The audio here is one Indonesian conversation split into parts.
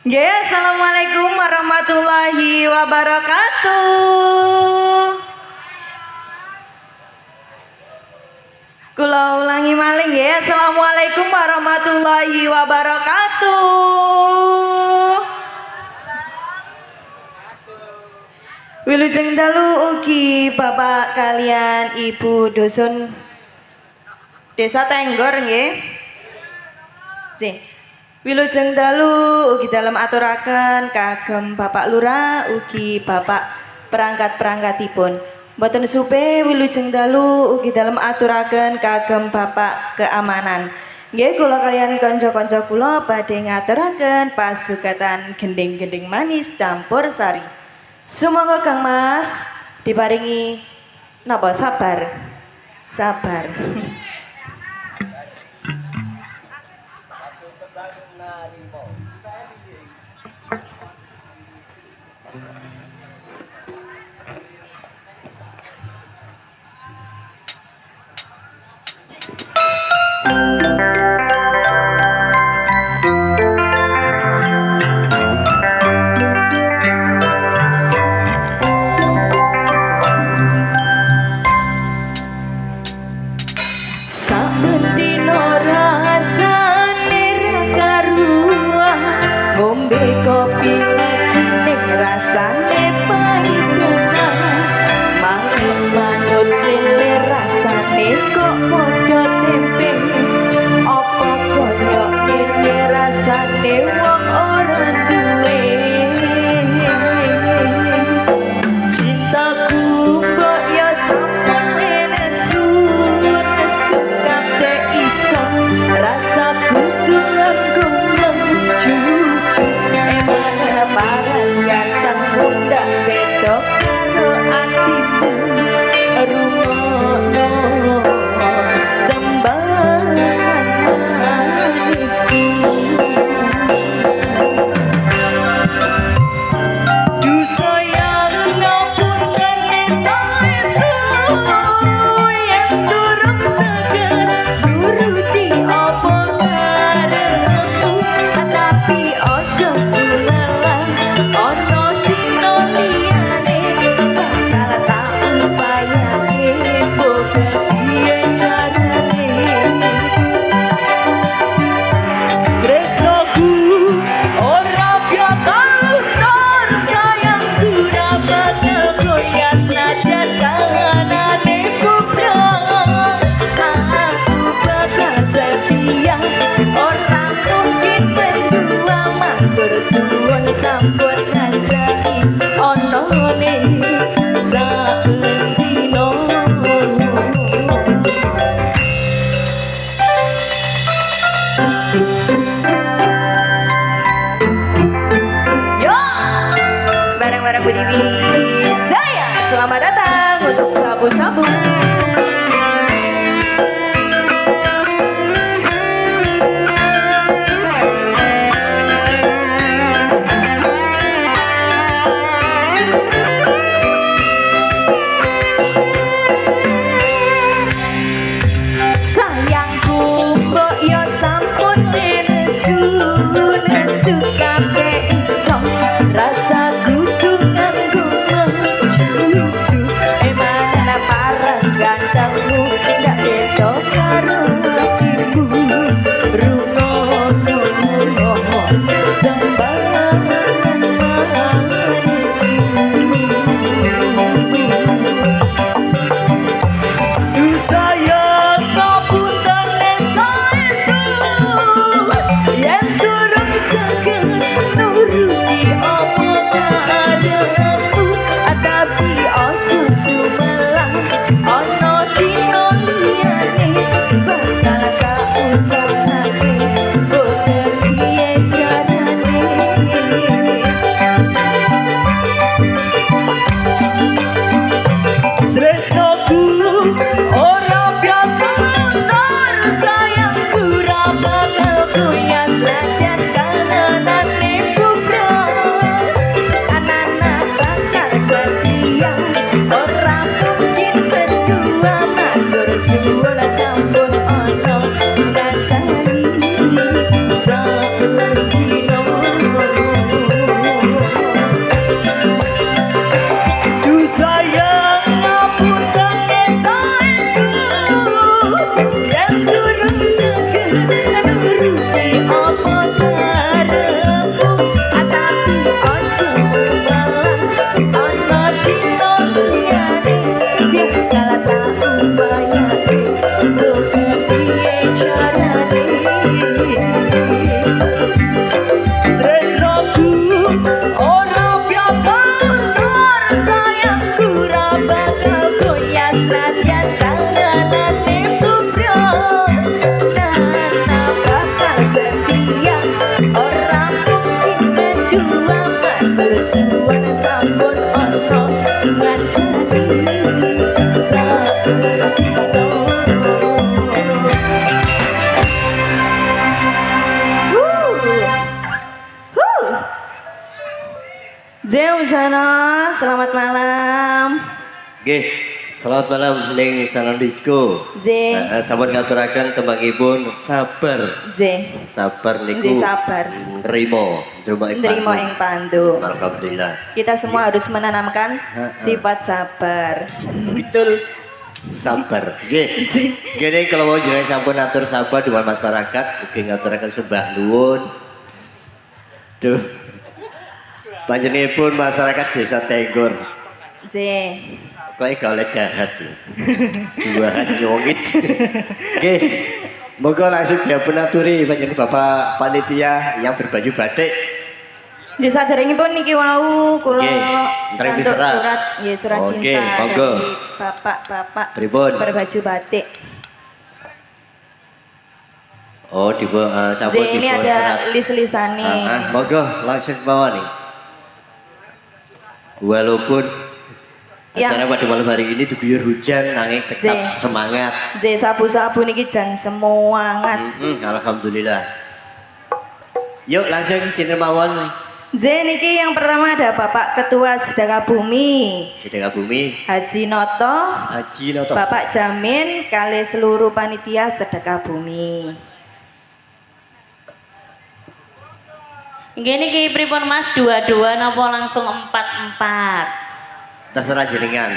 Nggih, assalamualaikum warahmatullahi wabarakatuh. Kula ulangi malih nggih, assalamualaikum warahmatullahi wabarakatuh. Wilujeng dalu ugi Bapak kalian Ibu Dusun Desa Tenggor nggih. Wilujeng dalu ugi dalam aturaken kagem Bapak Lurah ugi Bapak perangkat-perangkatipun. Mboten supe wilujeng dalu ugi dalam aturaken kagem Bapak keamanan. Nggih kula kalian kanca-kanca kula badhe ngaturaken pasugatan gending-gending manis campur sari. Sumangga Kang Mas diparingi napa sabar. Sabar. Kopi lagi ning rasane pahit banget, mangan manut lele rasane kok padha tempe. Apa koyo ngene rasane wong ora duwe. Cintaku kok ya sampun nesu kabeh iso rasaku tulangku mencucu. Paras ganteng pundak bedok karo atimu rungono tembangan manisku. Du sayang ngapunten saestu yen durung seger nuruti apa karepmu, tapi ojo bersuwun sambut ngajaki onone saben dino. Yo, bareng-bareng Budi Wijaya, selamat datang untuk sabu-sabu. Sampun dino selamat malam. Nggih, selamat malam ning Salon Disco. J. Sampun ngaturaken tembangipun sabar. J. Sabar niku. Nggih, sabar. Nrimo ing pandu. Alhamdulillah. Kita semua harus menanamkan sifat sabar. Betul. Sabar. Nggih. Nggih kalau mau jenengan sampun atur sabar dengan masyarakat, ugi ngaturaken sembah nuwun. Duh. Panjenenganipun masyarakat Desa Tenggor. J. Kok gak oleh jahat lho. Juahan nyongit. Oke. Moga langsung dipun aturi panjenengan Bapak panitia yang berbaju batik. Nggih saderengipun niki wau kula nterimi ngantuk surat. surat nggih surat Oke, cinta monggo. dari Bapak-bapak Pripun? berbaju batik. Oh, sampun J, ini dipun ada surat. lis-lisane. Monggo langsung mawon nih. Walaupun acara pada malam hari ini diguyur hujan, nanging tetap semangat. J sabu-sabu niki jan semangat. Alhamdulillah. Yuk langsung sinten mawon. J niki yang pertama ada Bapak Ketua Sedekah Bumi. Sedekah Bumi. Haji Noto. Haji Noto. Bapak Jamin kali seluruh panitia Sedekah Bumi. Nggih niki pripun Mas 22 napa langsung 44? Terserah jenengan.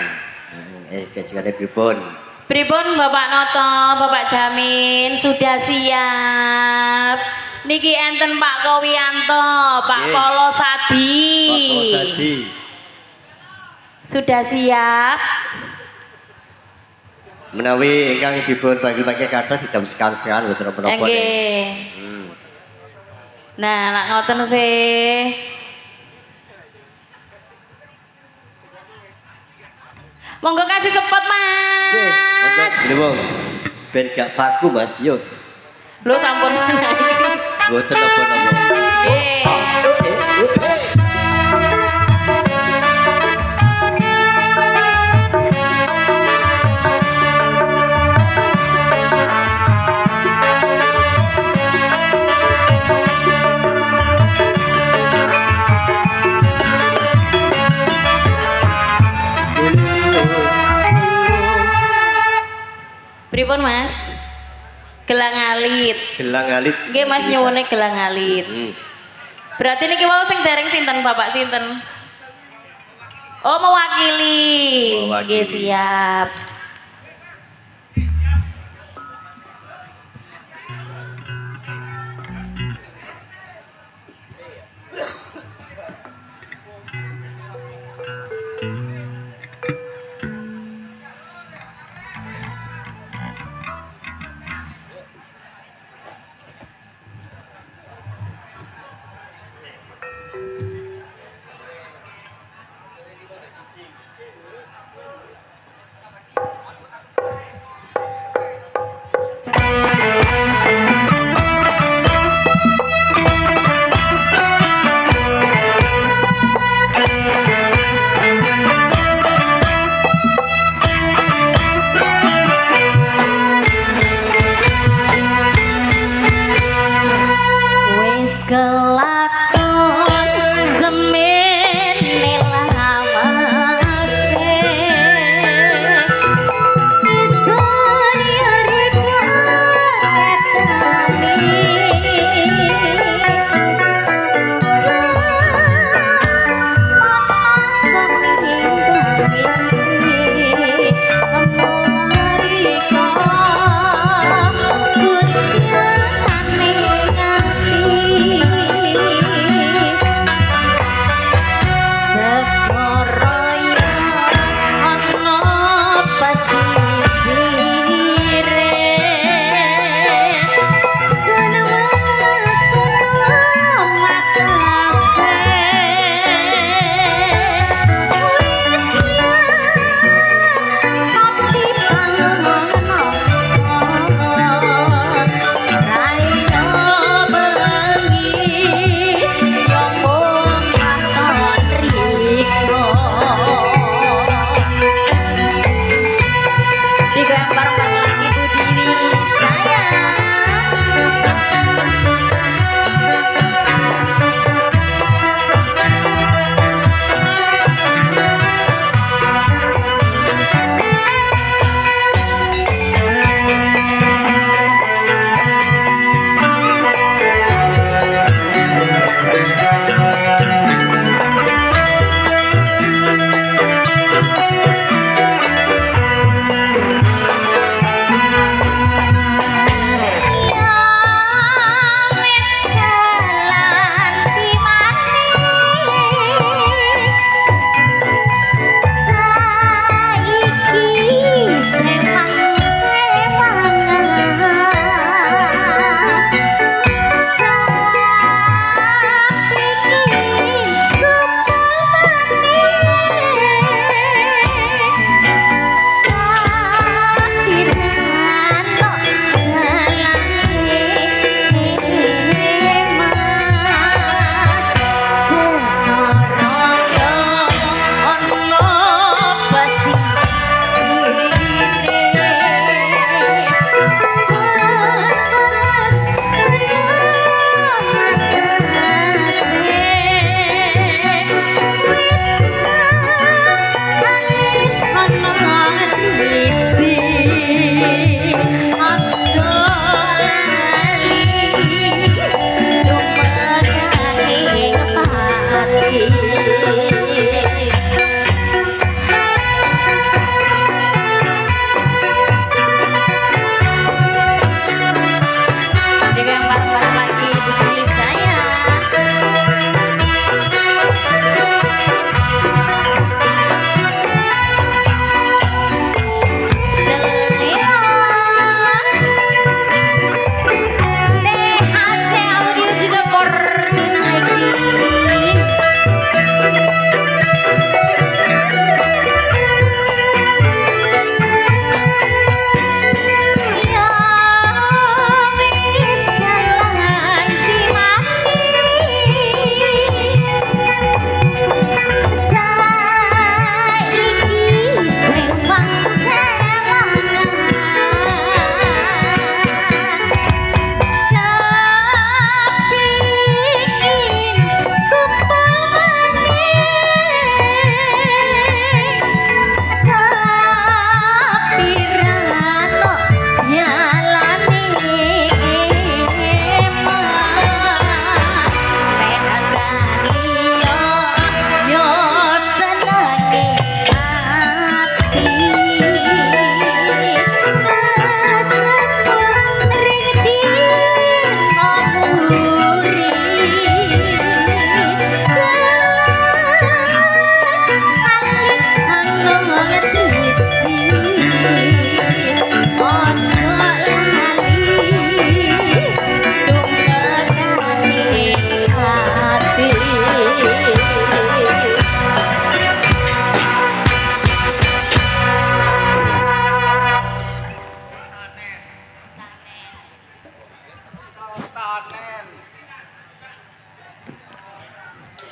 Kejane pripun? Pripun Bapak Noto, Bapak Jamin sudah siap. Niki enten Pak Kowianto, Pak Polo Sadi. Pak Polo Sadi. Sudah siap. Menawi ingkang dipun bagi-bagi kathah didam sekalian boten napa-napa. Nggih. Nah, lak ngoten sih. Monggo kasih spot Mas. Monggo Bang. Ben gak paku Mas, yuk. Lho sampun Boten napa-napa. Nggih. Pripun Mas? Gelang alit. Gelang alit. Nggih Mas nyuwune gelang alit. Berarti niki wau sing dereng sinten Bapak sinten? Oh mewakili. Nggih siap.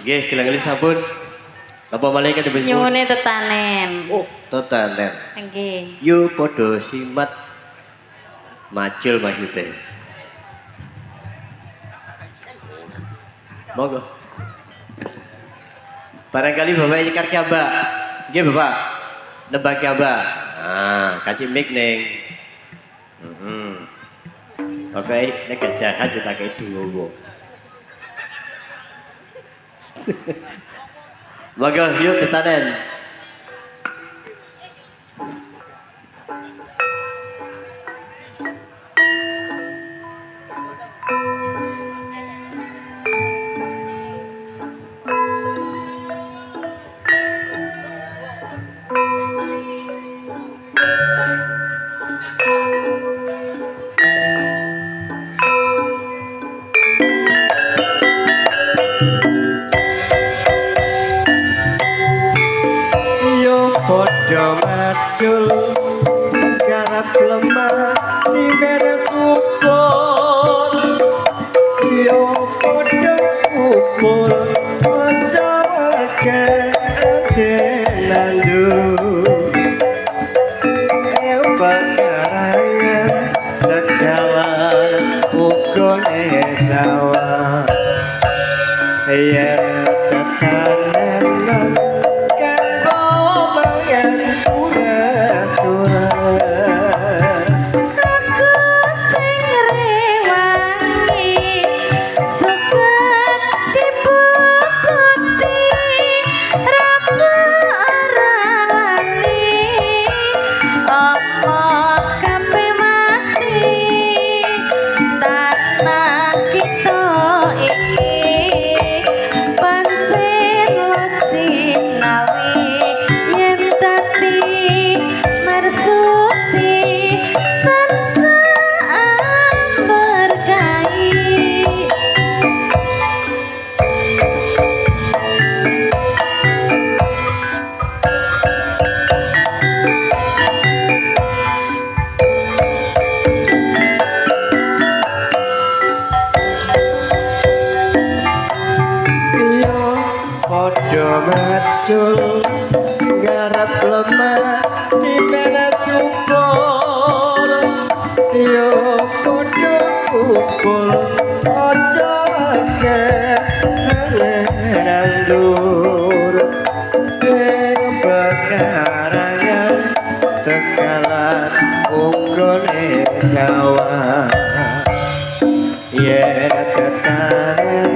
Nggih, gelang-geling sampun. Apa malaikat dipun? Nyuwune tetanen. Oh, tetanen. Nggih. Yo padha simat macul maksudnya. Monggo. Barangkali Bapak nyekar Mbak. Nggih, Bapak. Nembak Mbak. Nah, kasih mic ning. Oke, nek gak jahat kita kayak dulu. Monggo, yuk tetanen. Podo macul garap lemah di merah kubur. Yo podo kubur ojo ke adenandu. Ayo bakarangan tegawan ukone sawah. Ya tetanen macul garap lemah di mana subur. Yo podo kupul ojo ke nandur. Bekarangan tegalan ukone sawah. Yen tetanen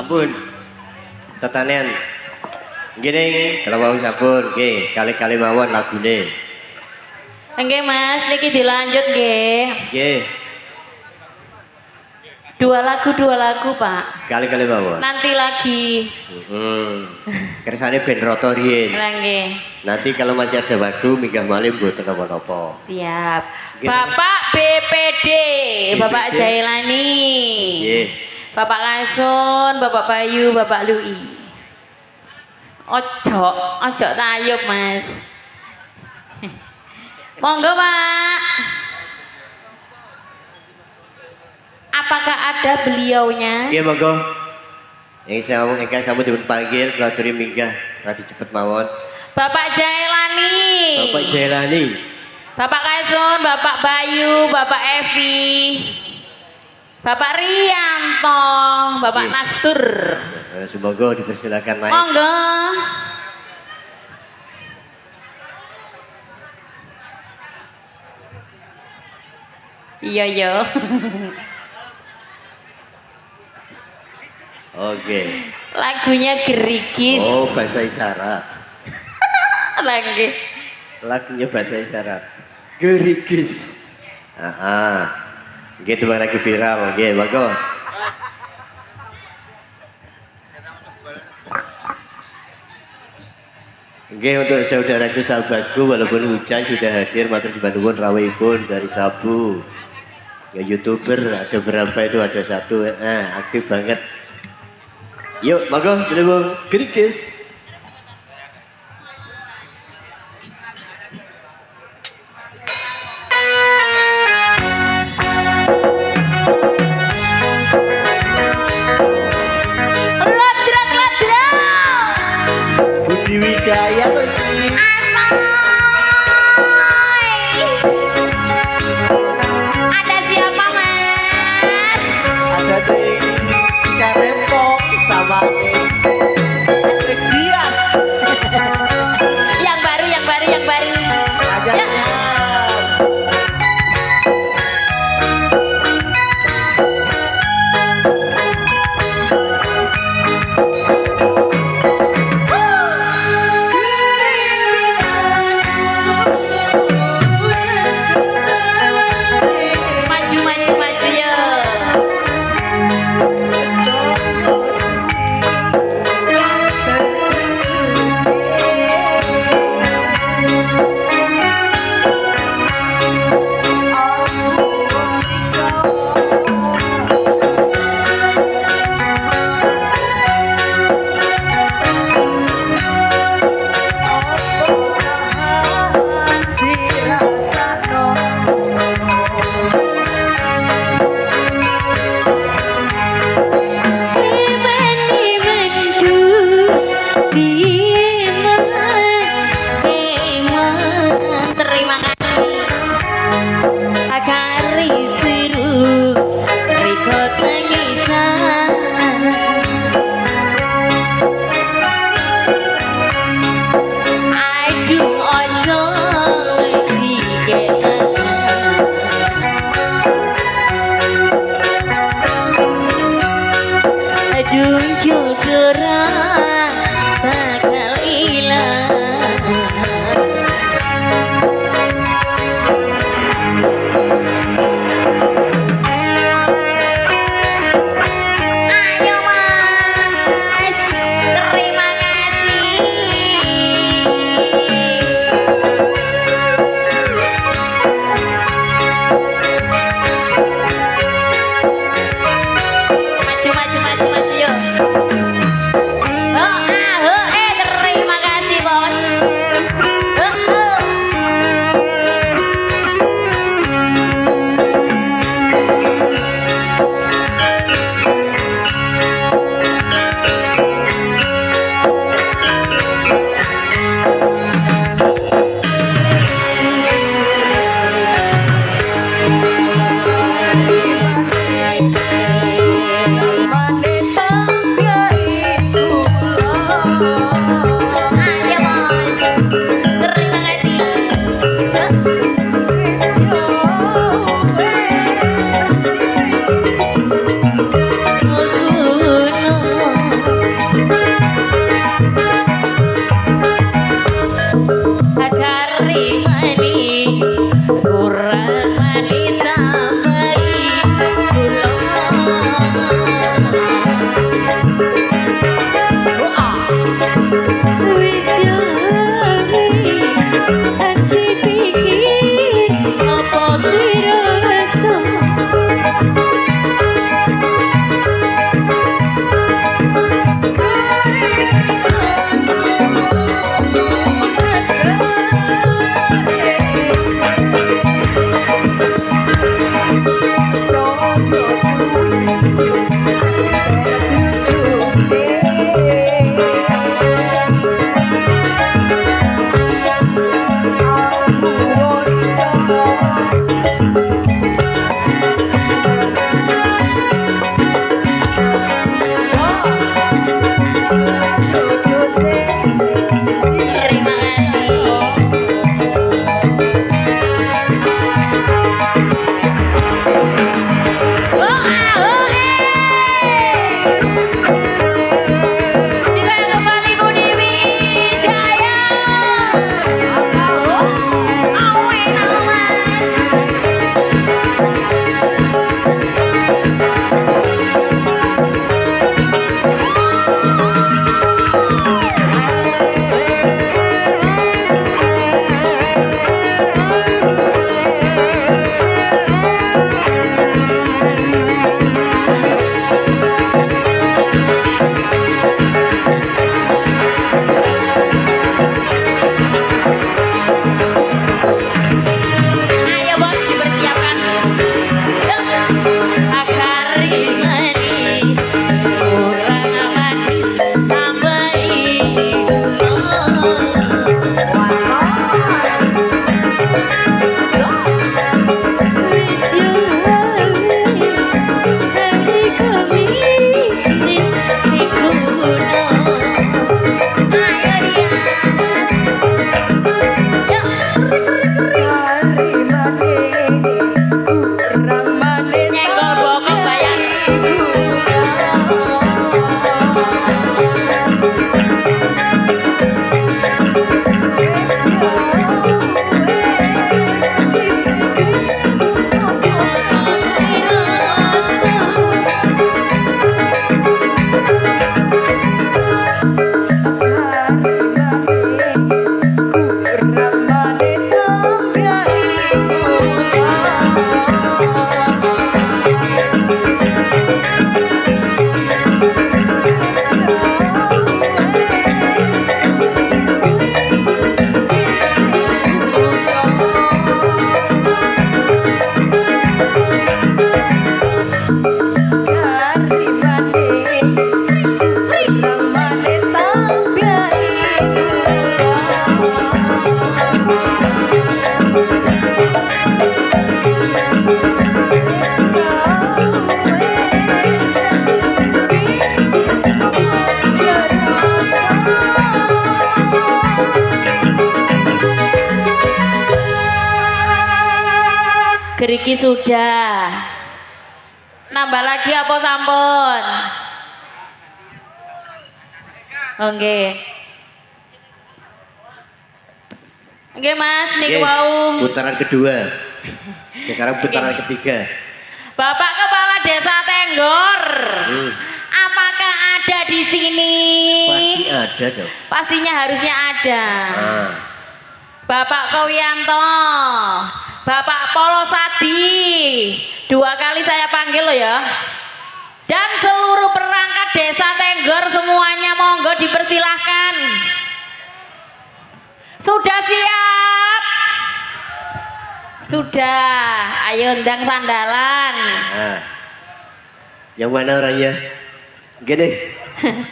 sampun tetanen gini kalau mau sampun nggih kali-kali mawon lagune Nggih Mas, niki dilanjut nggih. nggih Dua lagu Pak. kali-kali mawon Nanti lagi. kersane ben roto riyen Lah nggih. nanti kalau masih ada waktu minggah malih mboten napa-napa Siap. Nggih. Bapak BPD, Bapak BPD. Jailani. nggih Bapak Lasun, Bapak Bayu, Bapak Lui. Ojo tayub Mas. Monggo Pak. Apakah ada beliaunya? nggih monggo ingkang sampun dipun panggil kula aturi minggah radi cepet mawon Bapak Jailani. Bapak Jailani Bapak Kaisun, Bapak Bayu, Bapak Evi, Bapak Rianto, Bapak Nggih. Nastur. semoga dipersilakan naik Monggo. Iya iya. Oke. Lagunya Gerigis. Oh, bahasa isyarat. Lagi. Lagunya bahasa isyarat. Gerigis. Gitu bang lagi viral, oke, bagus. Oke, untuk saudaraku sahabatku, walaupun hujan sudah hadir, matur sembah nuwun rawuhipun dari Sabu. Ya YouTuber ada berapa itu, ada satu, aktif banget. Yuk, monggo, dulu Gerigis. Budi Wijaya lagi. Ada siapa mas? Ada di Karempong sama di sudah. Nambah lagi apa sampun? Oke. Oke Mas, niku Oke, wau. putaran kedua. Sekarang putaran ketiga. Bapak Kepala Desa Tenggor. Hmm. Apakah ada di sini? Pasti ada dong. Pastinya harusnya ada. Ah. Bapak Kowianto, Bapak Polosadi, 2 kali saya panggil loh ya. Dan seluruh perangkat desa Tenggor semuanya monggo dipersilahkan. Sudah siap? Sudah, ayo undang sandalan. Nah. Yang mana orangnya? Gini.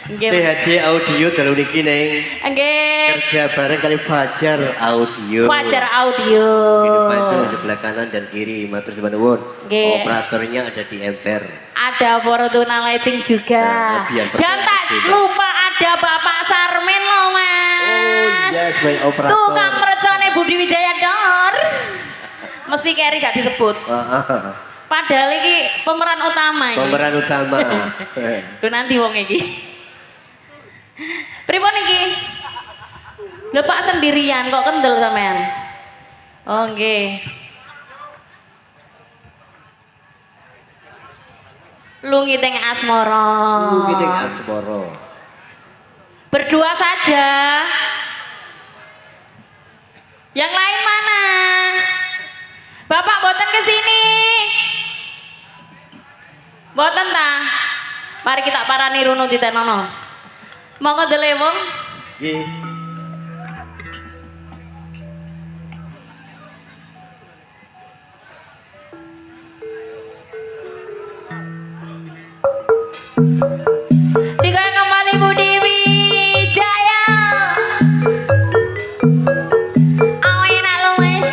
Nggih. THJ Audio dalu niki neng Nggih. kerja bareng kali Fajar Audio. Fajar Audio. Di depan itu sebelah kanan dan kiri. Matur nuwun. Nggih. Operatornya ada di emper. Ada Fortuna Lighting juga. Nah, biar Dan tak berkelas, lupa ada Bapak Sarmin loh Mas. Oh iya sebagai operator. Tukang mercone Budi Wijaya Dor. Mesti Keri gak disebut. Padahal ini pemeran utama ini. Pemeran utama. Duh nanti wong iki. Pripun iki? Lho Pak sendirian kok kendel sampean. Oh nggih. Lungi teng asmara. Lu gitu asmoro. Berdua saja. Yang lain mana? Bapak boten ke sini. Boten ta? Mari kita parani runo ditenono. Monggo delewong. Nggih. Digoyang kembali Budi Wijaya. Oh enak loh Mas.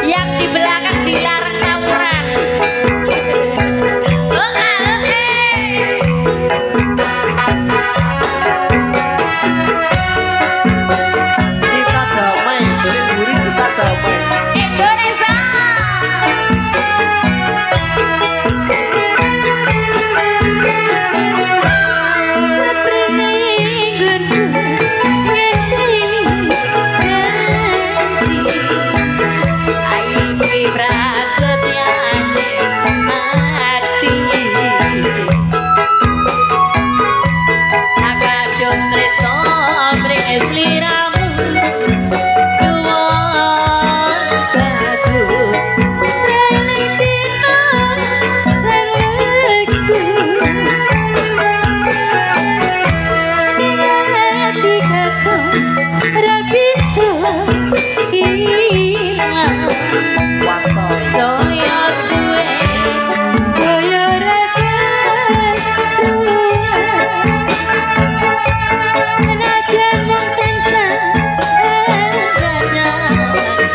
Yang di belakang dilarang tawuran. Cita damai, buri cita damai. Indonesia.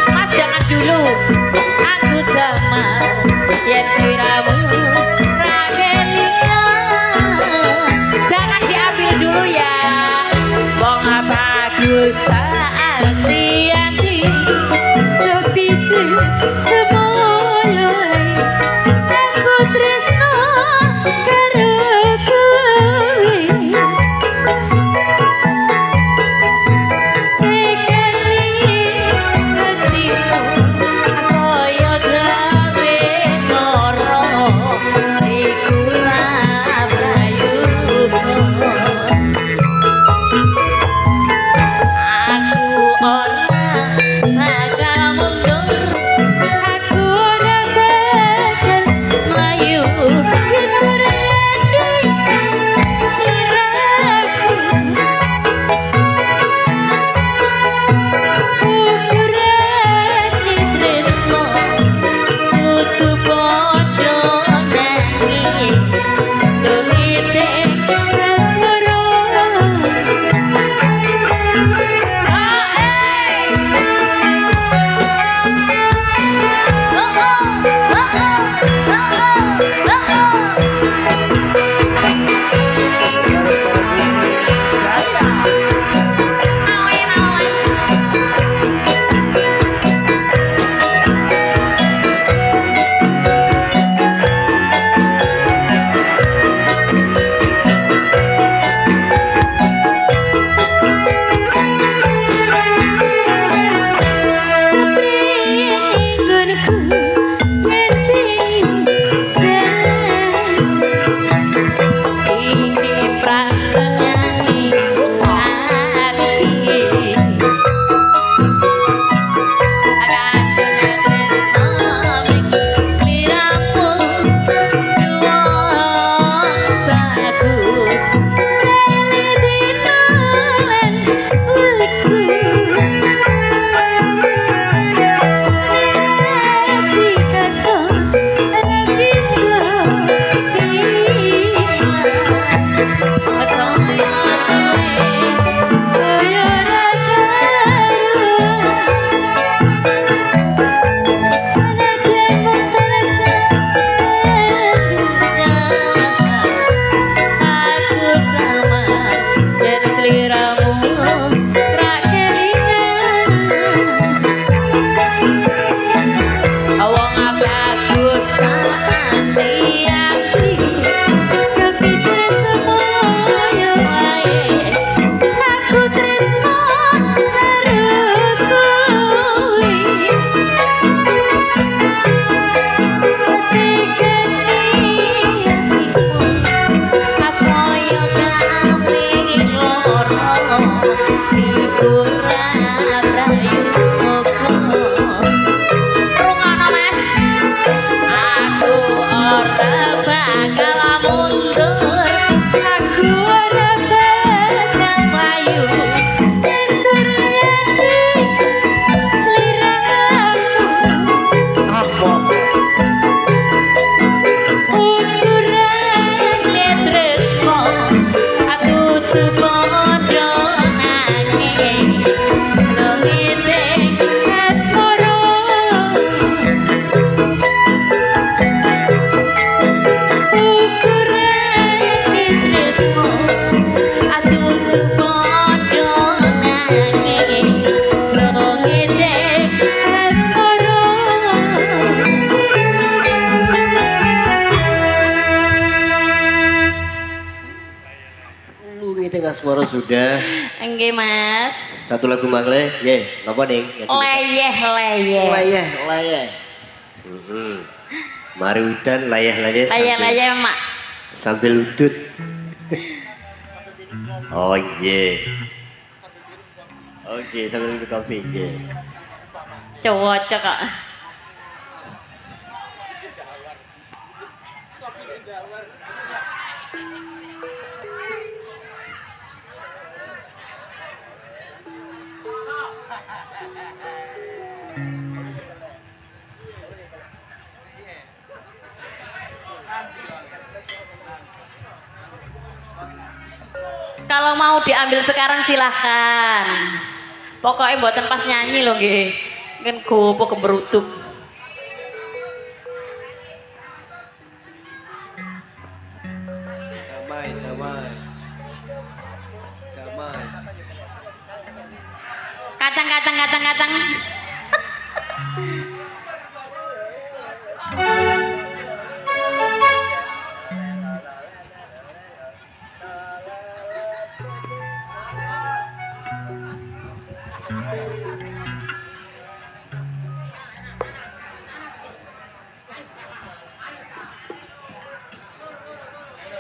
Mas jangan dulu, aku sama yang siramu rakelingan. Jangan diambil dulu ya. Wong bagus saat rianti tapi semoyo aku tresno karo kowe. Aku sudah. Enggak Mas. Satu lagu mangle, ye, napa ning? Leyeh leyeh. Layeh. Mari udan layeh-layeh Leyeh mak. sambil udut. Oh iya. Oke, sambil minum kopi, iya. Cocok kok. Kalau mau diambil sekarang silahkan. Pokoknya buatan pas nyanyi loh nggih. Kan gopo keberutuk. Damai. Kacang.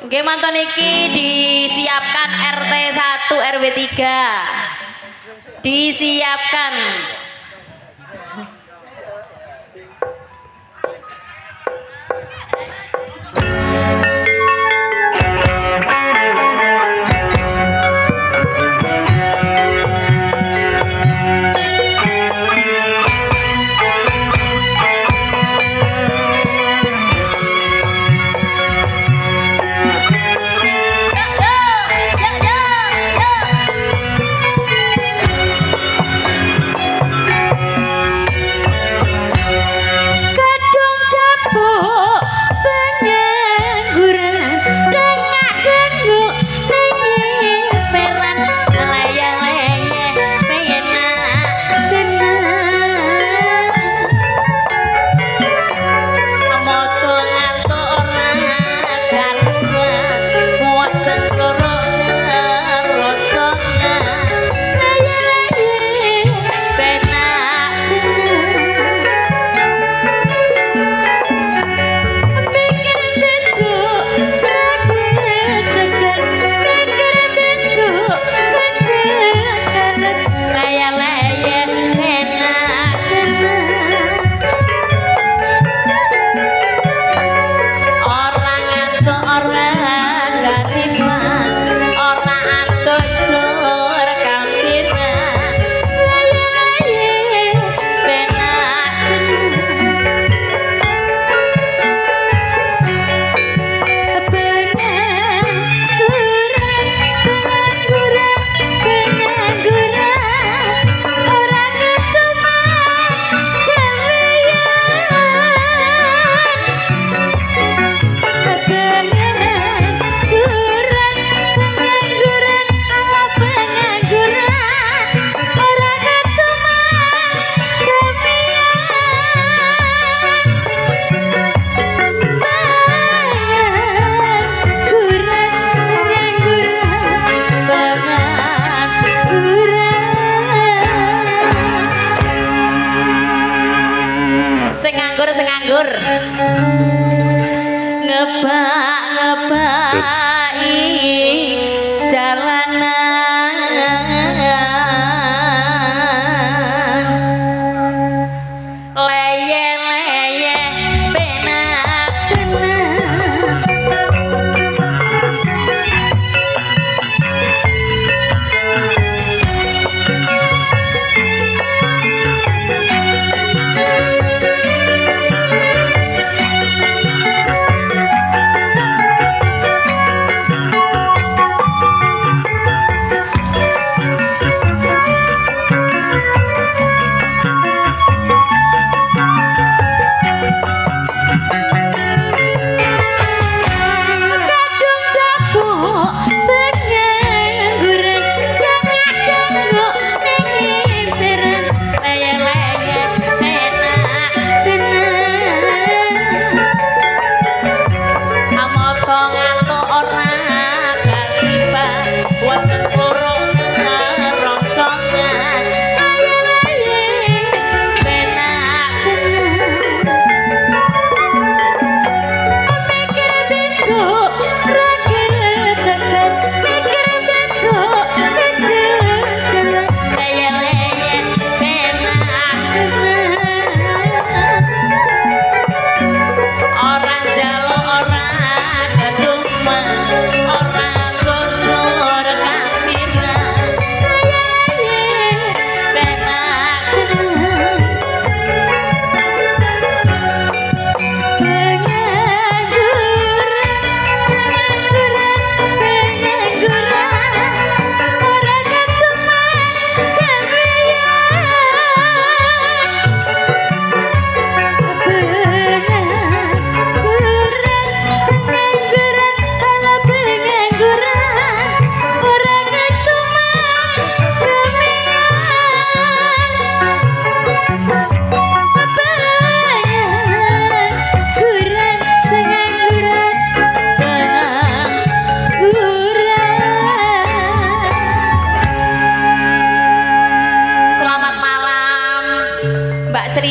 Nggih mantun iki disiapkan RT 1 RW 3. Disiapkan.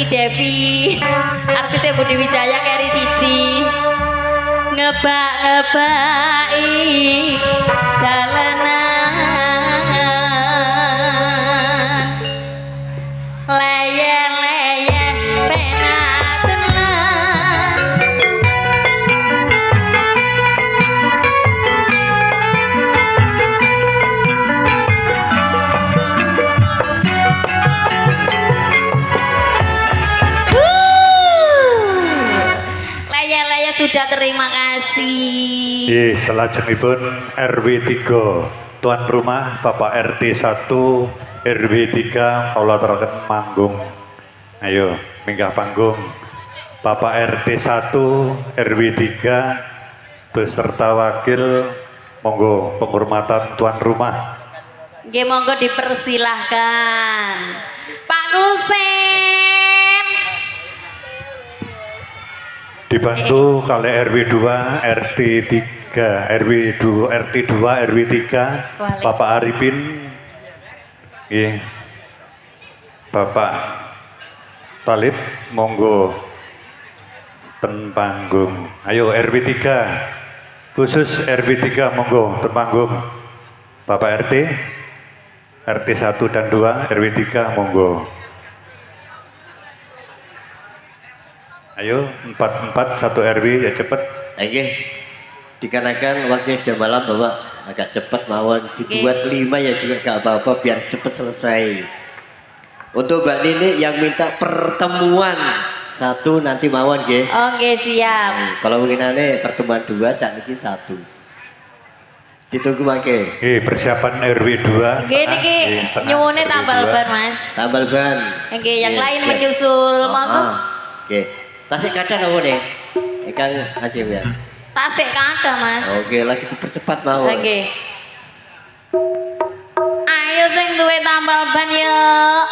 Devi artisnya Budi Wijaya keri siji ngebak-ngebaki dalanan leyeh-leyeh penak tenan. Leyeh-leyeh sudah terima kasih. Selajengipun RW 3 tuan rumah Bapak RT 1 RW 3 kula aturaken manggung. Ayo minggah panggung. Bapak RT 1 RW 3 beserta wakil monggo penghormatan tuan rumah. Nggih monggo dipersilahkan. Pak Kusen. Dibantu kali RW 2 RT 3 RW 2 RT 2 RW 3 Bapak Arifin. Nggih. Bapak Talib monggo ten panggung. Ayo RW 3 khusus RW 3 monggo ten panggung. Bapak RT 1 dan 2 RW 3 monggo. Ayo 44 1 RW ya cepet. Oke. Dikarenakan waktunya sudah malam Bapak agak cepat mawon dibuat 5 ya juga gak apa-apa biar cepat selesai. Untuk Mbak Nini yang minta pertemuan 1 nanti mawon nggih. Oke siap. Kalau mungkin aneh pertemuan 2 saat ini 1. Ditunggu mangke. Persiapan RW 2. Nggih niki nyuwune tambal ban Mas. Tambal ban. Nggih yang Nggih, lain siap. menyusul monggo. Oke. Tasik kadang apa nih? Ikan aja ya. Tasik kada Mas. Oke, lagi dipercepat mawon. Nggih. Ayo sing duwe tambal ban yuk.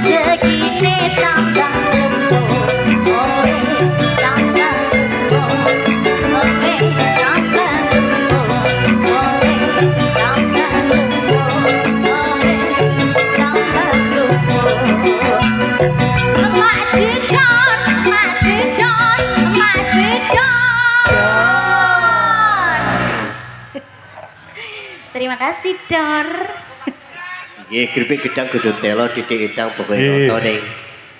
rezekine tambah lembut. Oe tambah lembut. Oe tambah lembut. Oe tambah lembut. Oe tambah lembut. Mak Jedon, Mak Jedon, Mak Jedon. Terima kasih, Dor. Nggih, kripik gedang godhong telo titik idang pokoke Nggih. rata ning.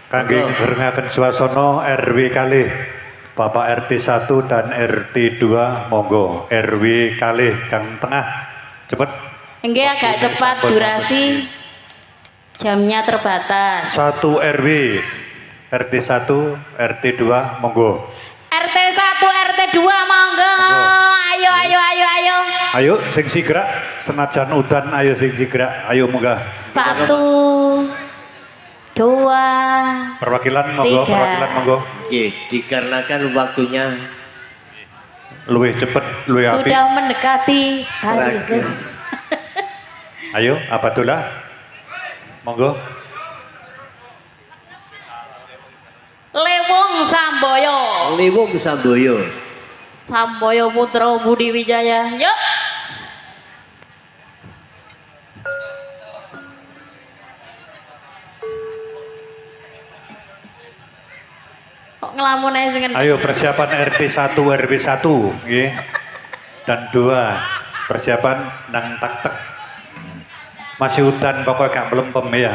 Kangge ngerengaken swasana RW kalih Bapak RT 1 dan RT 2 monggo RW kalih Gang Tengah cepet Enggak agak cepat durasi. Jamnya terbatas. 1 RW RT 1 RT 2 monggo RT 1, RT 2 monggo. Ayo, ayo, ayo, ayo. ayo sing sigrak senajan udan ayo sing sigrak ayo munggah 1, 2, perwakilan monggo 3. perwakilan monggo Nggih, dikarenakan waktunya luwih cepet luwih apik sudah mendekati hari. terakhir. ayo Abadullah monggo Lewung Samboyo. Liwung Samboyo. Samboyo Putra Budi Wijaya. Yuk. Kok ngelamun aja dengan ayo persiapan RT 1 RW 1 nggih dan 2 persiapan nang tak masih hutan pokoknya gak melempem ya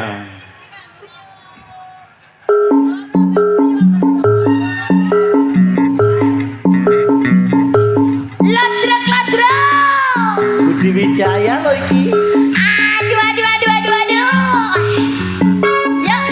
Ladrak ladrak. Budi Wijaya lho iki. Aduh, aduh, aduh, aduh, aduh. Yuk.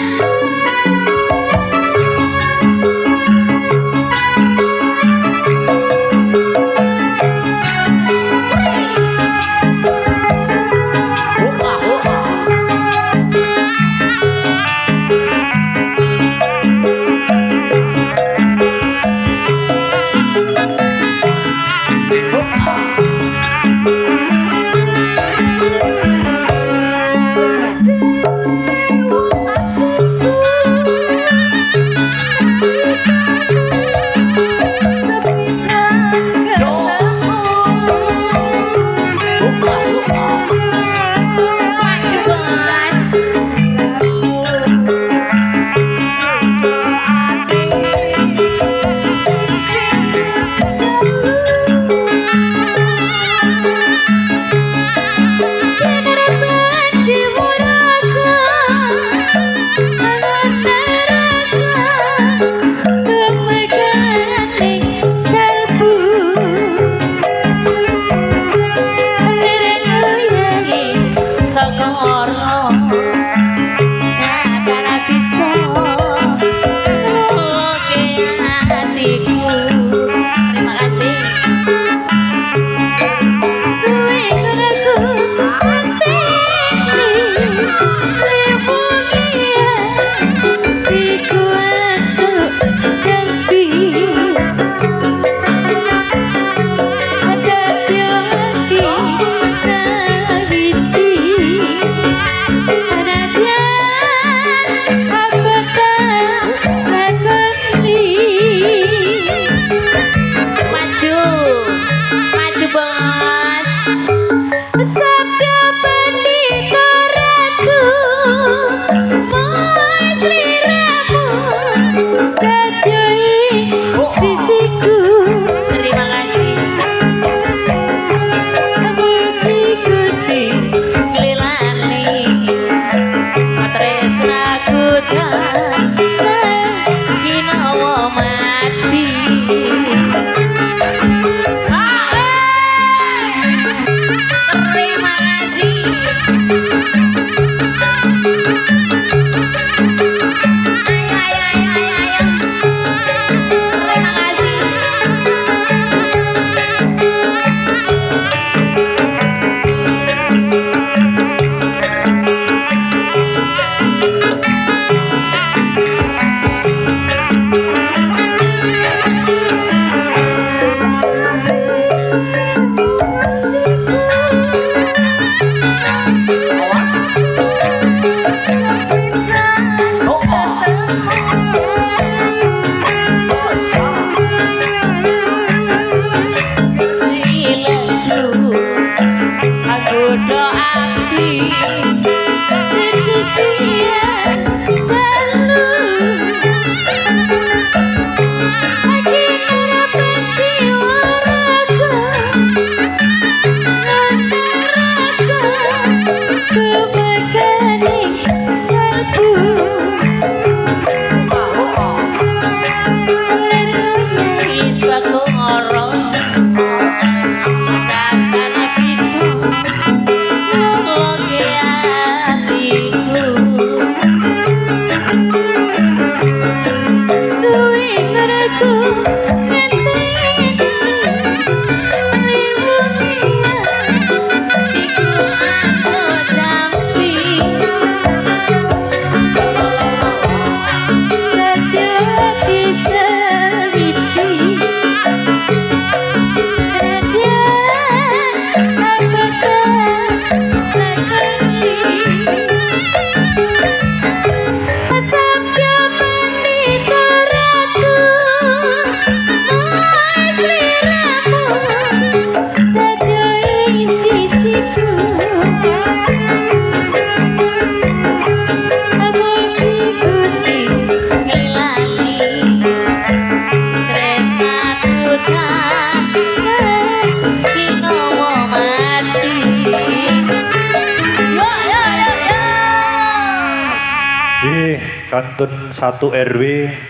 pantun 1 RW,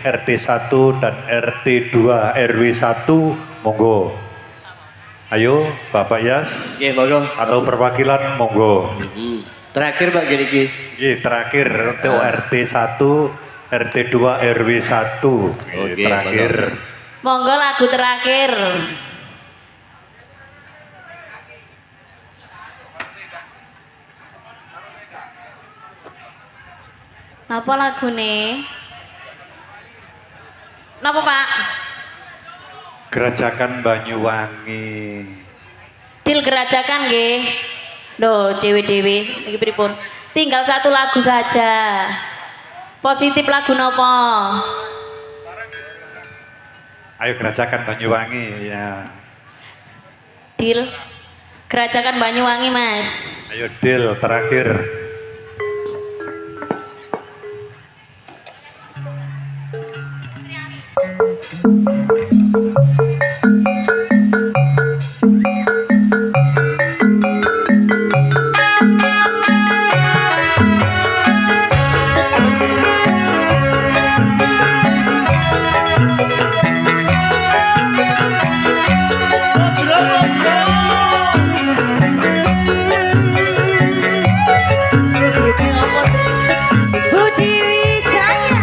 RT 1 dan RT 2 RW 1, monggo. Ayo Bapak Yas Nggih, monggo. atau perwakilan monggo. Terakhir Pak gini iki. Nggih, terakhir untuk RT 1, RT 2 RW 1. Oke, Terakhir. Monggo lagu terakhir. Napa lagune? Napa Pak? Gerajakan Banyuwangi. Dil gerajakan nggih. Loh, dewe-dewe niki pripun? Tinggal satu lagu saja. Positif lagu napa? Ayo Gerajakan Banyuwangi ya. Dil. Gerajakan Banyuwangi, Mas. Ayo Dil terakhir. Budi Wijaya.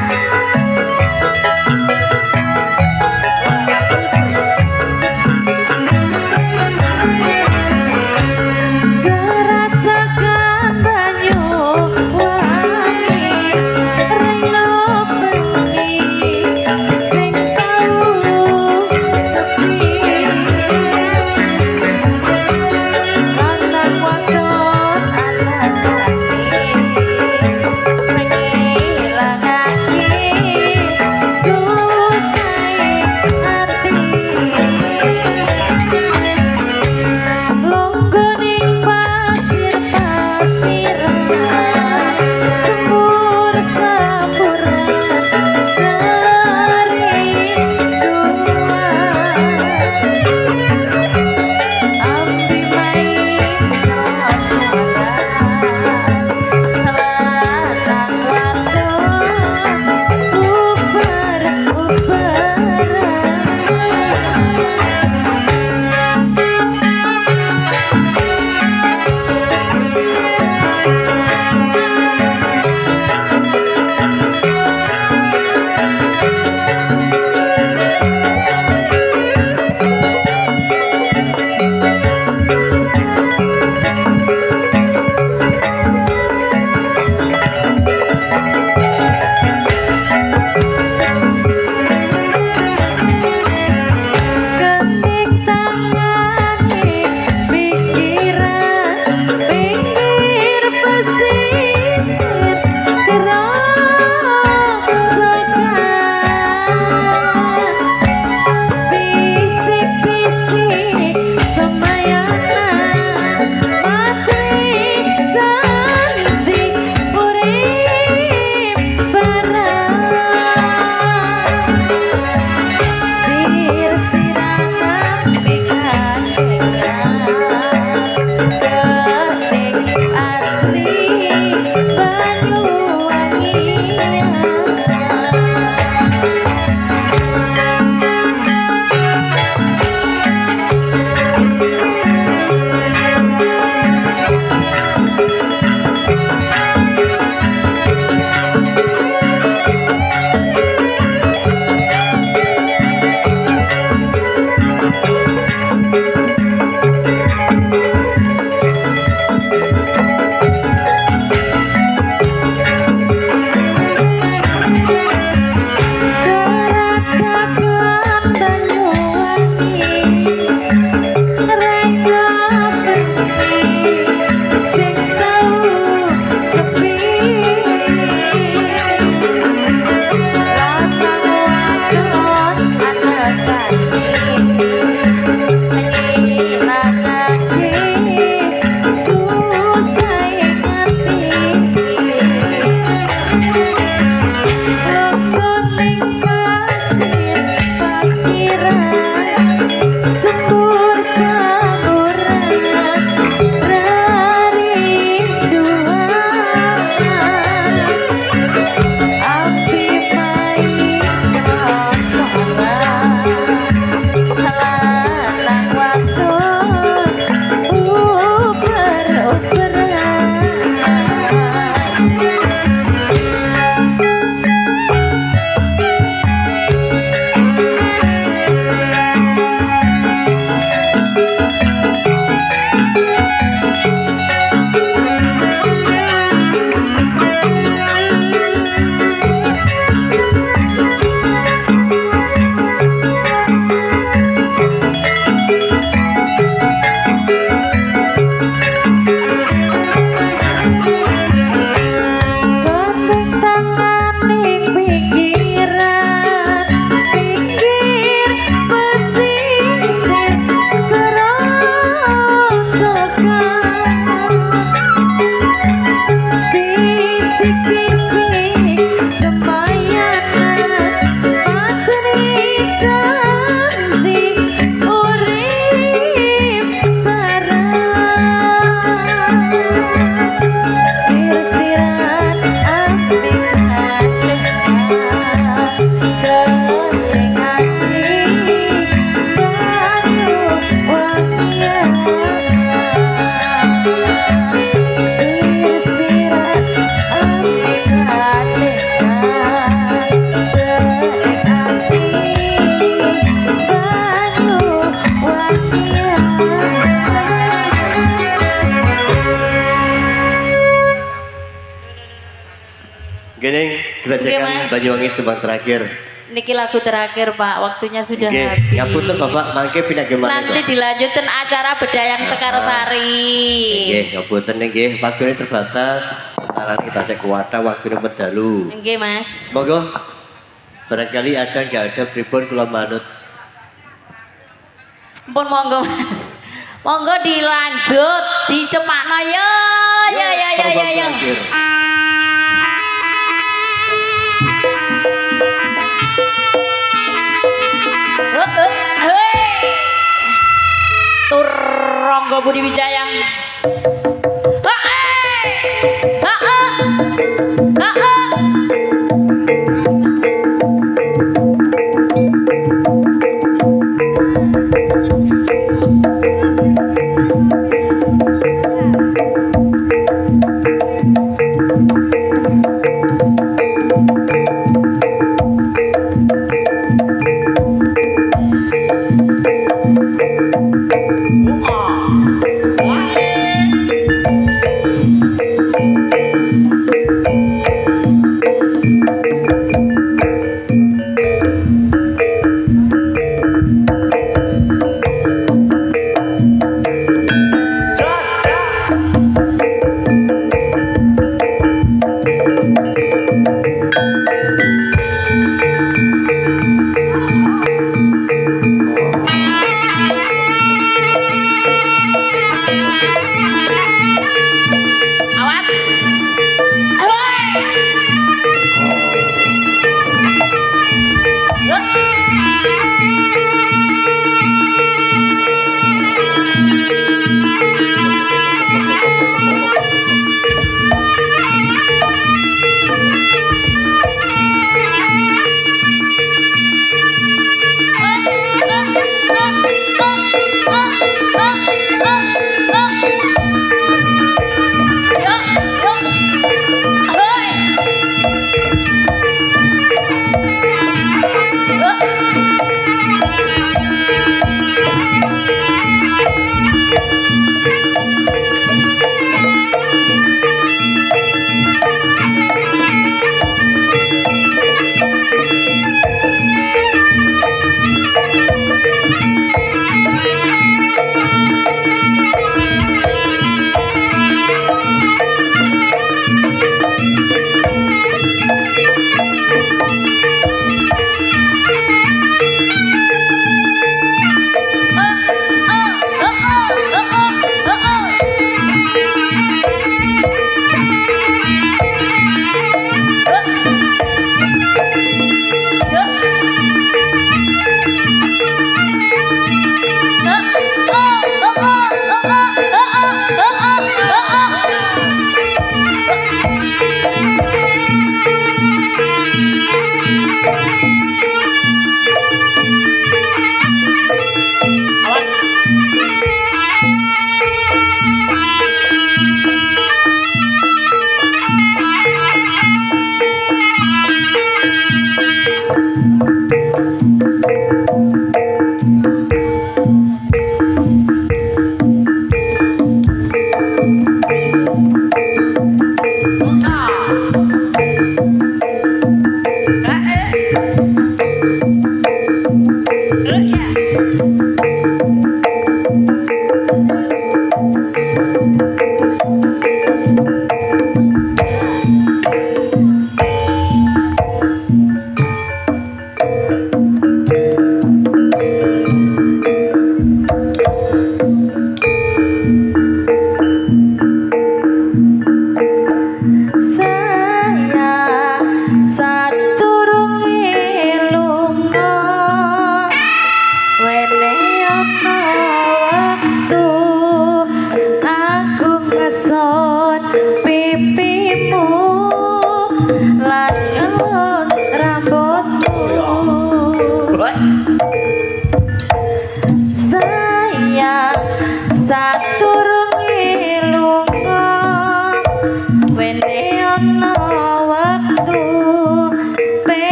dibacakan Mas. Banyuwangi tembang terakhir. Niki lagu terakhir Pak, waktunya sudah Nggih, habis. ngapunten Bapak, mangke pindah gimana Nanti dilanjutkan acara Bedayan Sekarsari. Nggih, ngapunten nggih, waktune terbatas. Acarane kita sek kuwata waktune pedalu. Nggih Mas. Monggo. Barangkali ada nggak ada pripun kula manut. Pun monggo Mas. Monggo dilanjut, dicepakno yo. Ya ya ya ya ya. Terakhir. Hei. Turangga Budi Wijaya.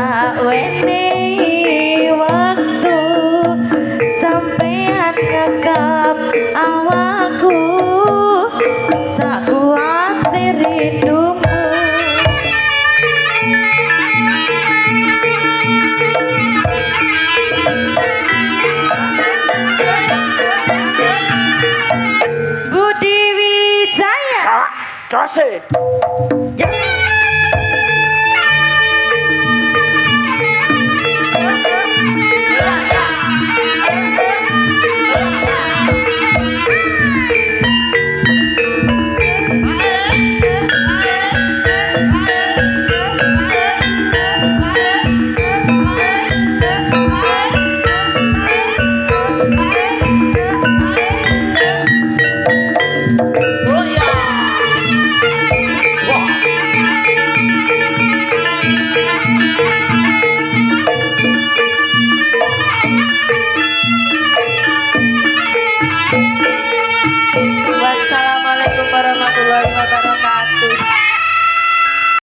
tak wenehi waktu sampean ngagap awakku sak kuat rindumu. Budi Wijaya. Kasih. Ya.